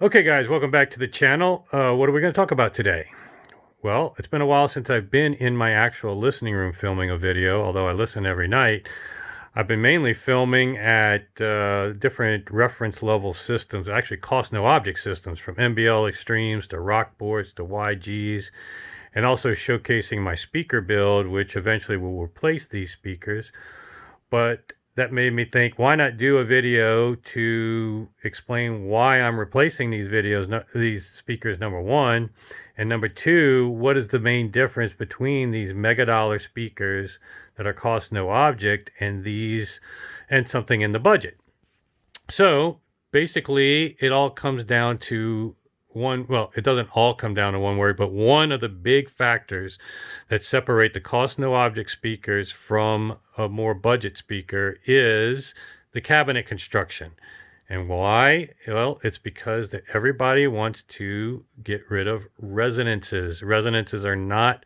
Okay, guys, welcome back to the channel. What are we going to talk about today? Well, it's been a while since I've been in my actual listening room filming a video, although I listen every night. I've been mainly filming at different reference level systems, actually cost no object systems, from MBL Extremes to rock boards to YGs, and also showcasing my speaker build, which eventually will replace these speakers. But that made me think, why not do a video to explain why I'm replacing these speakers, number one, and number two, what is the main difference between these mega dollar speakers that are cost no object and these and something in the budget. So basically, it all comes down to one. Well, it doesn't all come down to one word, but one of the big factors that separate the cost no object speakers from a more budget speaker is the cabinet construction. And why? Well, it's because everybody wants to get rid of resonances. Resonances are not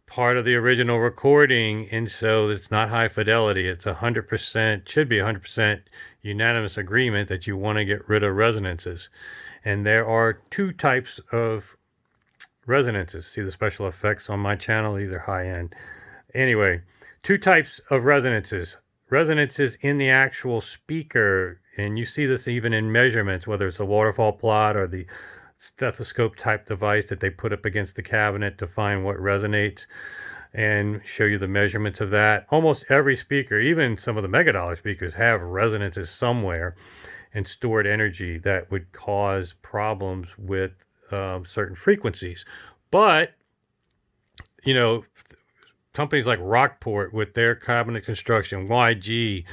part of the original recording, and so it's not high fidelity. It's 100%, should be 100% unanimous agreement that you want to get rid of resonances. And there are two types of resonances. See the special effects on my channel? These are high end. Anyway, two types of resonances. Resonances in the actual speaker, and you see this even in measurements, whether it's a waterfall plot or the stethoscope type device that they put up against the cabinet to find what resonates and show you the measurements of that. Almost every speaker, even some of the mega dollar speakers, have resonances somewhere and stored energy that would cause problems with certain frequencies. But, you know, companies like Rockport with their cabinet construction, YG,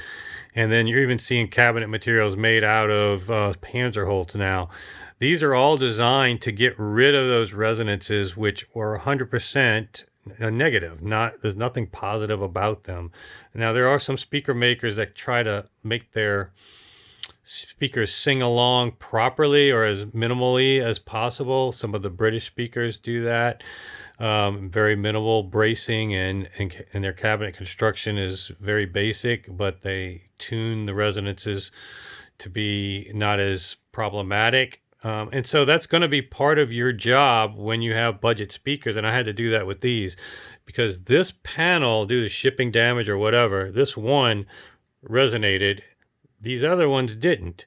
and then you're even seeing cabinet materials made out of Panzerholz now. These are all designed to get rid of those resonances, which are 100% negative. There's nothing positive about them. Now, there are some speaker makers that try to make their speakers sing along properly or as minimally as possible. Some of the British speakers do that. Very minimal bracing, and their cabinet construction is very basic, but they tune the resonances to be not as problematic. And so that's going to be part of your job when you have budget speakers. And I had to do that with these because this panel, due to shipping damage or whatever, this one resonated. These other ones didn't.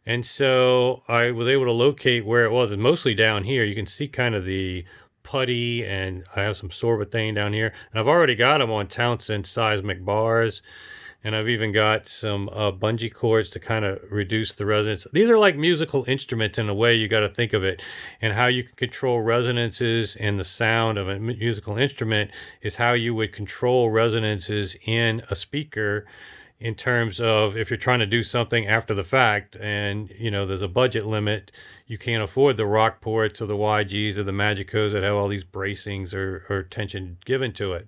And so I was able to locate where it was, and mostly down here. You can see kind of the putty, and I have some sorbethane down here. And I've already got them on Townsend seismic bars. And I've even got some bungee cords to kind of reduce the resonance. These are like musical instruments in a way. You got to think of it. And how you can control resonances and the sound of a musical instrument is how you would control resonances in a speaker, in terms of if you're trying to do something after the fact and there's a budget limit, you can't afford the Rockports or the YGs or the Magicos that have all these bracings or tension given to it.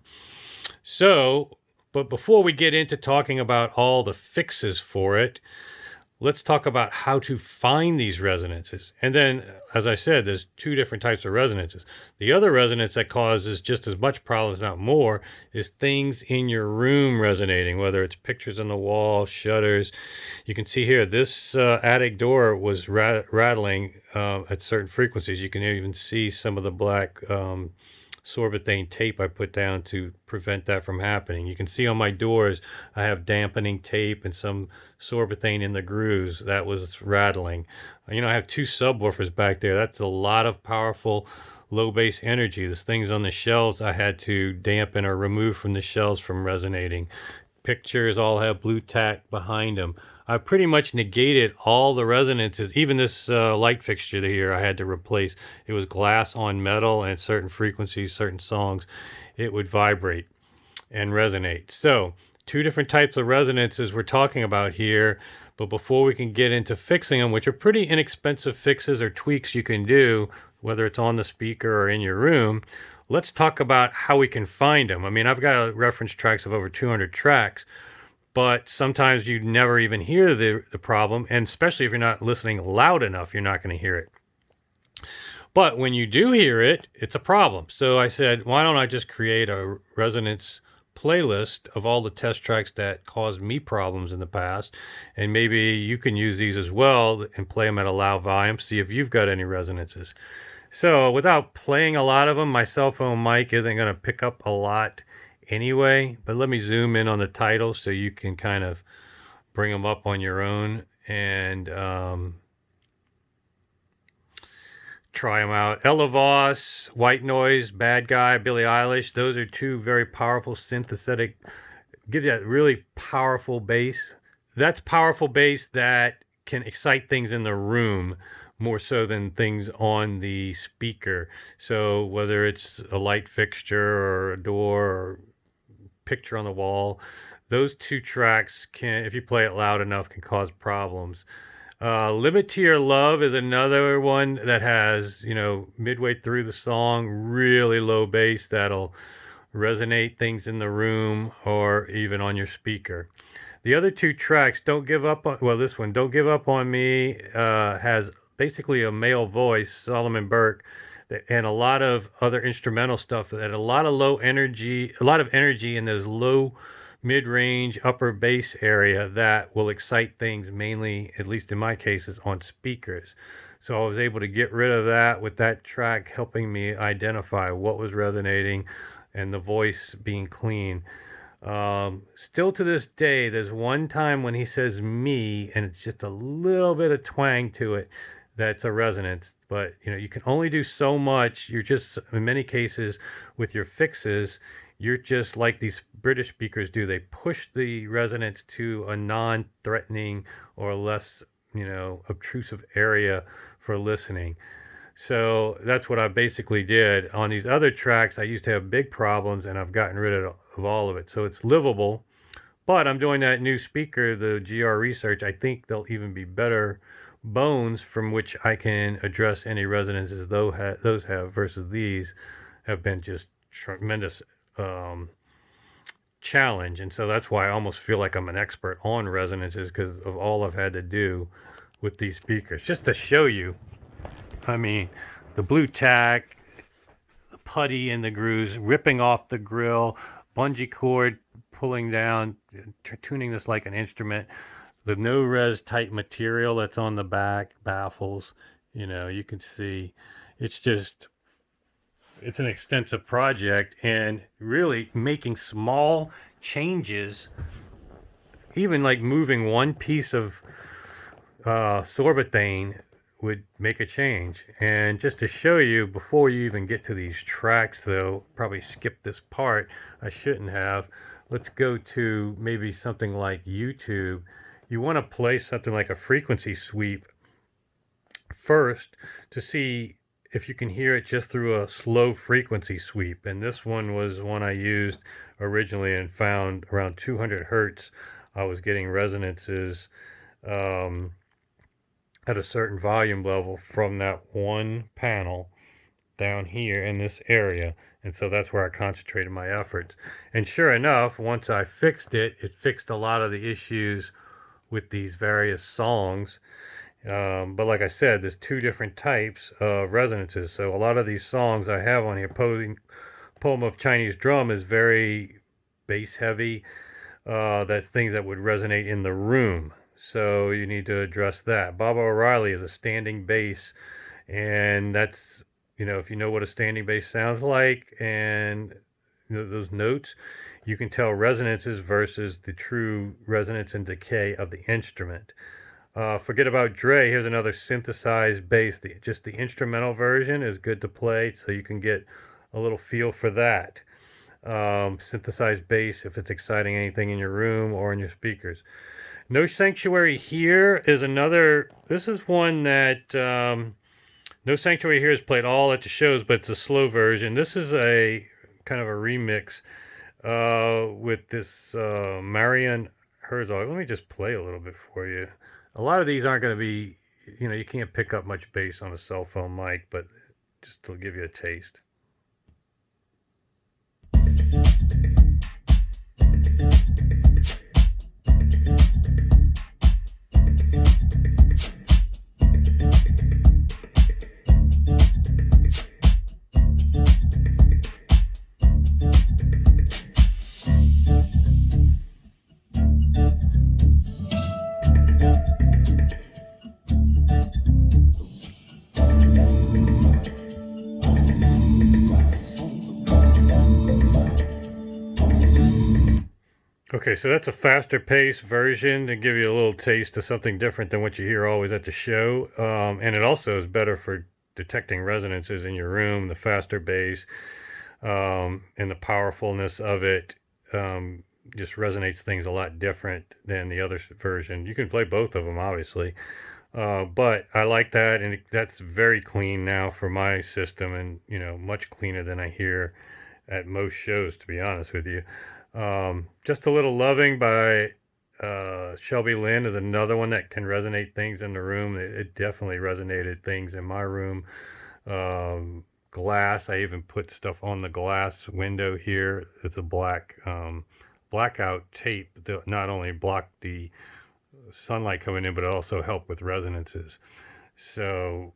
So, but before we get into talking about all the fixes for it, let's talk about how to find these resonances. And then, as I said, there's two different types of resonances. The other resonance that causes just as much problems, not more, is things in your room resonating, whether it's pictures on the wall, shutters. You can see here, this attic door was rattling at certain frequencies. You can even see some of the black sorbethane tape I put down to prevent that from happening. You can see on my doors, I have dampening tape and some sorbethane in the grooves that was rattling. I have two subwoofers back there. That's a lot of powerful low bass energy. There's things on the shelves I had to dampen or remove from the shelves from resonating. Pictures all have blue tack behind them. I pretty much negated all the resonances. Even this light fixture here I had to replace. It was glass on metal, and at certain frequencies, certain songs, it would vibrate and resonate. So two different types of resonances we're talking about here. But before we can get into fixing them, which are pretty inexpensive fixes or tweaks you can do, whether it's on the speaker or in your room, let's talk about how we can find them. I mean, I've got reference tracks of over 200 tracks, but sometimes you never even hear the problem. And especially if you're not listening loud enough, you're not going to hear it. But when you do hear it, it's a problem. So I said, why don't I just create a resonance playlist of all the test tracks that caused me problems in the past, and maybe you can use these as well and play them at a loud volume, see if you've got any resonances. So without playing a lot of them, my cell phone mic isn't going to pick up a lot anyway, but let me zoom in on the title so you can kind of bring them up on your own and try them out. Ella Voss, White Noise, Bad Guy, Billie Eilish. Those are two very powerful synthetic, gives you that really powerful bass. That's powerful bass that can excite things in the room more so than things on the speaker. So whether it's a light fixture or a door or picture on the wall, those two tracks can, if you play it loud enough, can cause problems. Limit to Your Love is another one that has, midway through the song, really low bass that'll resonate things in the room or even on your speaker. The other two tracks, Don't Give Up on, well, this one, Don't Give Up on Me, has basically a male voice, Solomon Burke, and a lot of other instrumental stuff that a lot of energy in those low mid-range upper bass area that will excite things mainly, at least in my cases, on speakers. So I was able to get rid of that with that track helping me identify what was resonating and the voice being clean. Still to this day, there's one time when he says me and it's just a little bit of twang to it that's a resonance, but you can only do so much. You're just, in many cases with your fixes, you're just like these British speakers do. They push the resonance to a non-threatening or less, obtrusive area for listening. So that's what I basically did. On these other tracks, I used to have big problems, and I've gotten rid of all of it. So it's livable. But I'm doing that new speaker, the GR Research. I think there'll even be better bones from which I can address any resonances those have versus these have been just tremendous challenge. And so that's why I almost feel like I'm an expert on resonances because of all I've had to do with these speakers. Just to show you, the blue tack, the putty in the grooves, ripping off the grill, bungee cord pulling down, tuning this like an instrument, the no res type material that's on the back baffles, you can see it's an extensive project, and really making small changes, even like moving one piece of sorbethane would make a change. And just to show you, before you even get to these tracks though, probably skip this part, I shouldn't have. Let's go to maybe something like YouTube. You want to play something like a frequency sweep first to see if you can hear it just through a slow frequency sweep. And this one was one I used originally and found around 200 hertz. I was getting resonances at a certain volume level from that one panel down here in this area. And so that's where I concentrated my efforts. And sure enough, once I fixed it, it fixed a lot of the issues with these various songs. But like I said, there's two different types of resonances. So a lot of these songs I have on here, Poem of Chinese Drum is very bass heavy. That's things that would resonate in the room. So you need to address that. Baba O'Reilly is a standing bass, and that's, if you know what a standing bass sounds like and those notes, you can tell resonances versus the true resonance and decay of the instrument. Forget About Dre. Here's another synthesized bass. Just the instrumental version is good to play, so you can get a little feel for that. Synthesized bass, if it's exciting anything in your room or in your speakers. No Sanctuary Here is another. This is one that No Sanctuary Here is played all at the shows, but it's a slow version. This is a kind of a remix with this Marian Herzog. Let me just play a little bit for you. A lot of these aren't going to be, you can't pick up much bass on a cell phone mic, but just to give you a taste. Okay, so that's a faster paced version to give you a little taste of something different than what you hear always at the show. And it also is better for detecting resonances in your room, the faster bass, and the powerfulness of it just resonates things a lot different than the other version. You can play both of them, obviously. But I like that, and that's very clean now for my system, and much cleaner than I hear at most shows, to be honest with you. Just a Little Loving by Shelby Lynn is another one that can resonate things in the room. It definitely resonated things in my room. Glass, I even put stuff on the glass window here. It's a blackout tape that not only blocked the sunlight coming in, but it also helped with resonances. So,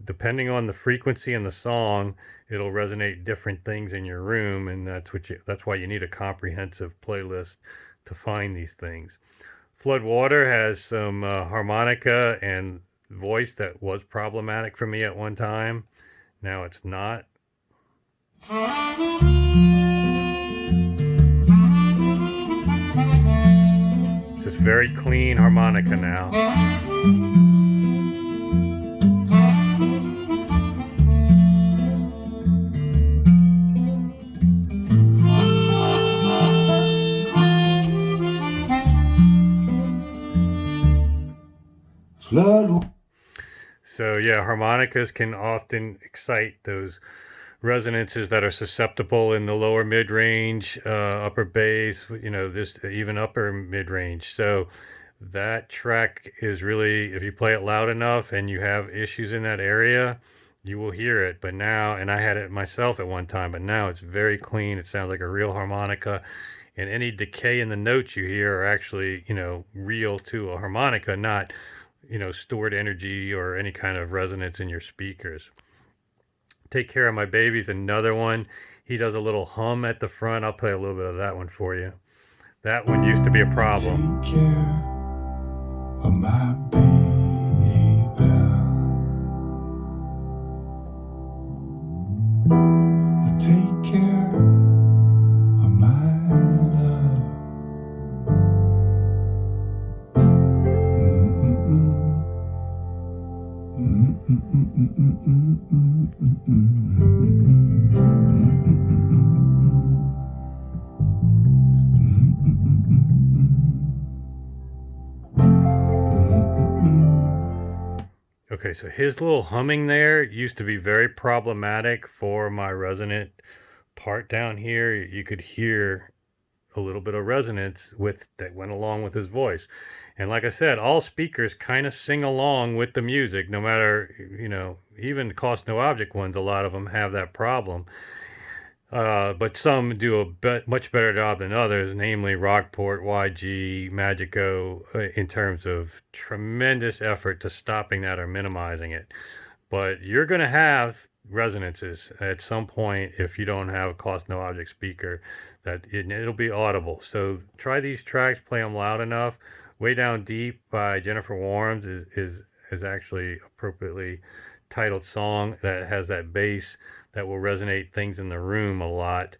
depending on the frequency and the song, it'll resonate different things in your room, and that's why you need a comprehensive playlist to find these things. Flood Water has some harmonica and voice that was problematic for me at one time. Now it's not. Just very clean harmonica now. So yeah, harmonicas can often excite those resonances that are susceptible in the lower mid range, upper bass, this even upper mid range. So that track is really, if you play it loud enough and you have issues in that area, you will hear it. But now, and I had it myself at one time, but now it's very clean. It sounds like a real harmonica, and any decay in the notes you hear are actually, real to a harmonica, not, stored energy or any kind of resonance in your speakers. Take Care of My Baby's another one. He does a little hum at the front. I'll play a little bit of that one for you. That one used to be a problem. Take care of my baby. Take care of my love. Okay, so his little humming there used to be very problematic for my resonant part down here. You could hear a little bit of resonance that went along with his voice. And like I said, all speakers kind of sing along with the music, no matter, even the cost no object ones, a lot of them have that problem. But some do a much better job than others, namely Rockport, YG, Magico, in terms of tremendous effort to stopping that or minimizing it. But you're going to have resonances at some point if you don't have a cost no object speaker, it'll be audible. So try these tracks, play them loud enough. Way Down Deep by Jennifer Warnes is actually appropriately titled song that has that bass that will resonate things in the room a lot,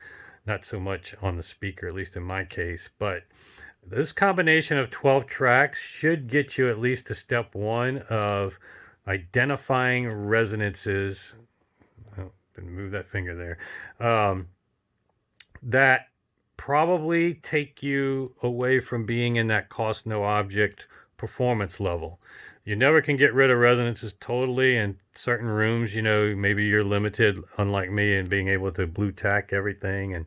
not so much on the speaker, at least in my case. But this combination of 12 tracks should get you at least to step one of identifying resonances. Oh, didn't move that finger there. That probably take you away from being in that cost no object performance level. You never can get rid of resonances totally. In certain rooms, maybe you're limited, unlike me, in being able to blue tack everything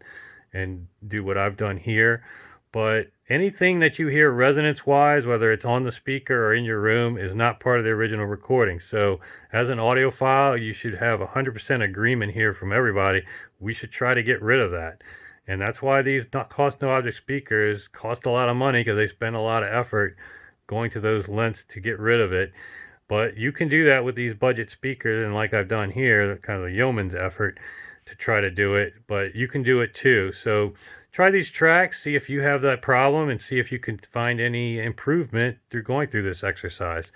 and do what I've done here. But anything that you hear resonance wise, whether it's on the speaker or in your room, is not part of the original recording. So as an audiophile, you should have 100% agreement here from everybody. We should try to get rid of that. And that's why these cost no object speakers cost a lot of money, because they spend a lot of effort going to those lengths to get rid of it. But you can do that with these budget speakers, and like I've done here, kind of a yeoman's effort to try to do it, but you can do it too. So try these tracks, see if you have that problem, and see if you can find any improvement through going through this exercise.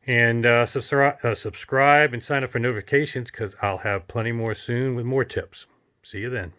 And subscribe and sign up for notifications, because I'll have plenty more soon with more tips. See you then.